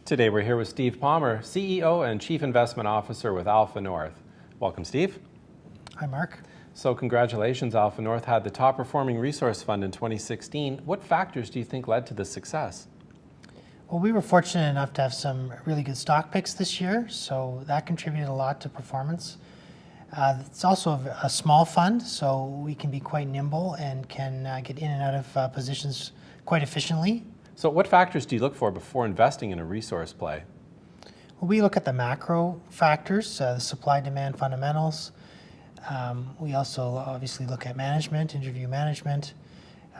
Today we're here with Steve Palmer, CEO and Chief Investment Officer with AlphaNorth. Welcome, Steve. Hi, Mark. So congratulations, AlphaNorth had the top performing resource fund in 2016. What factors do you think led to this success? Well, we were fortunate enough to have some really good stock picks this year, so that contributed a lot to performance. It's also a small fund, so we can be quite nimble and can get in and out of positions quite efficiently. So what factors do you look for before investing in a resource play? Well, we look at the macro factors, the supply-demand fundamentals. We also obviously look at management, interview management.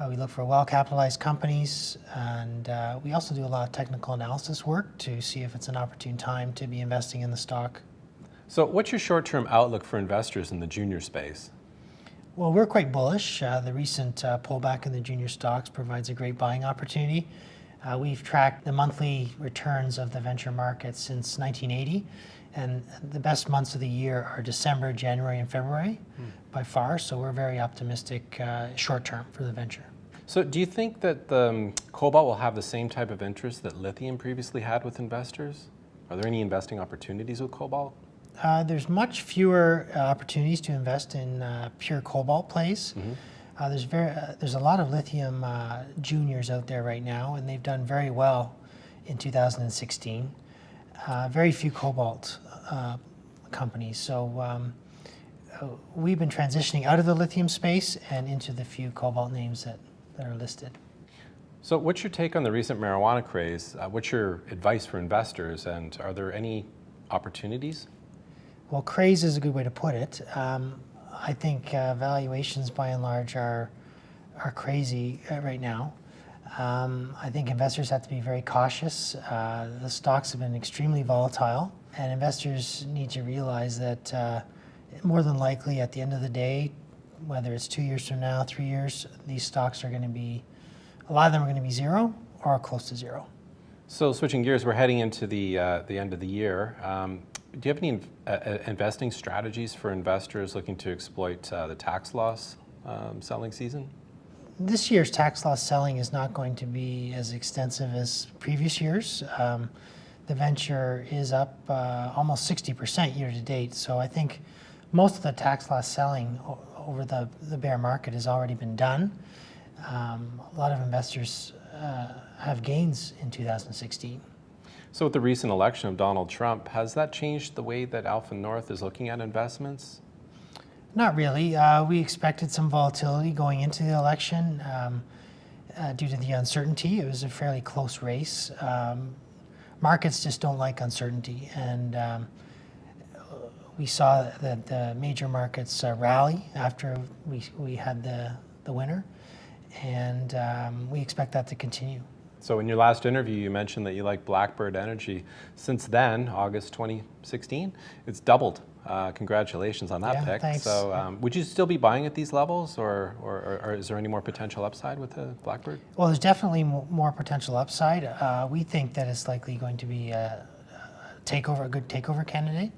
We look for well-capitalized companies, and we also do a lot of technical analysis work to see if it's an opportune time to be investing in the stock. So what's your short-term outlook for investors in the junior space? Well, we're quite bullish. The recent pullback in the junior stocks provides a great buying opportunity. We've tracked the monthly returns of the venture market since 1980, and the best months of the year are December, January, and February by far, so we're very optimistic short-term for the venture. So do you think that Cobalt will have the same type of interest that lithium previously had with investors? Are there any investing opportunities with Cobalt? There's much fewer opportunities to invest in pure cobalt plays. There's a lot of lithium juniors out there right now, and they've done very well in 2016. Very few cobalt companies. So we've been transitioning out of the lithium space and into the few cobalt names that are listed. So what's your take on the recent marijuana craze? What's your advice for investors, and are there any opportunities? Well, craze is a good way to put it. I think valuations by and large are crazy right now. I think investors have to be very cautious. The stocks have been extremely volatile, and investors need to realize that more than likely at the end of the day, whether it's 2 years from now, 3 years, these stocks are going to be, a lot of them are going to be zero or close to zero. So switching gears, we're heading into the end of the year. Do you have any investing strategies for investors looking to exploit the tax loss selling season? This year's tax loss selling is not going to be as extensive as previous years. The venture is up almost 60% year to date, so I think most of the tax loss selling over the bear market has already been done. A lot of investors have gains in 2016. So with the recent election of Donald Trump, has that changed the way that AlphaNorth is looking at investments? Not really. We expected some volatility going into the election due to the uncertainty. It was a fairly close race. Markets just don't like uncertainty, and we saw that the major markets rally after we had the winner, and we expect that to continue. So in your last interview, you mentioned that you like Blackbird Energy. Since then, August 2016, it's doubled. Congratulations on that pick. Thanks. So would you still be buying at these levels, or is there any more potential upside with the Blackbird? Well, there's definitely more potential upside. We think that it's likely going to be a good takeover candidate.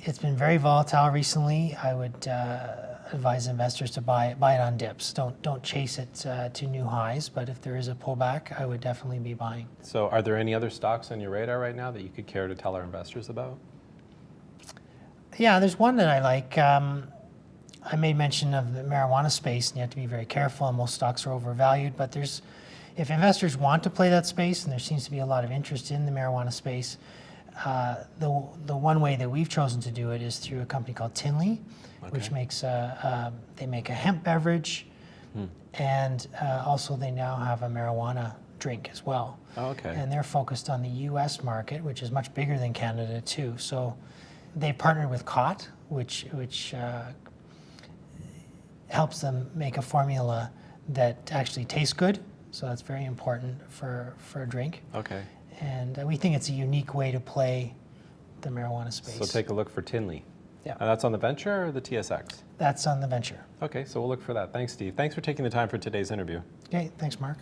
It's been very volatile recently. I would advise investors to buy it on dips. Don't chase it to new highs, but if there is a pullback, I would definitely be buying. So are there any other stocks on your radar right now that you could care to tell our investors about? Yeah, there's one that I like. I made mention of the marijuana space, and you have to be very careful, and most stocks are overvalued, but if investors want to play that space, and there seems to be a lot of interest in the marijuana space, the one way that we've chosen to do it is through a company called Tinley, which makes they make a hemp beverage, and also they now have a marijuana drink as well. And they're focused on the U.S. market, which is much bigger than Canada too. So they partnered with Cobalt, which helps them make a formula that actually tastes good. So that's very important for a drink. And we think it's a unique way to play the marijuana space. So take a look for Tinley. Yeah. And that's on the venture or the TSX? That's on the venture. Okay, so we'll look for that. Thanks, Steve. Thanks for taking the time for today's interview. Okay, thanks, Mark.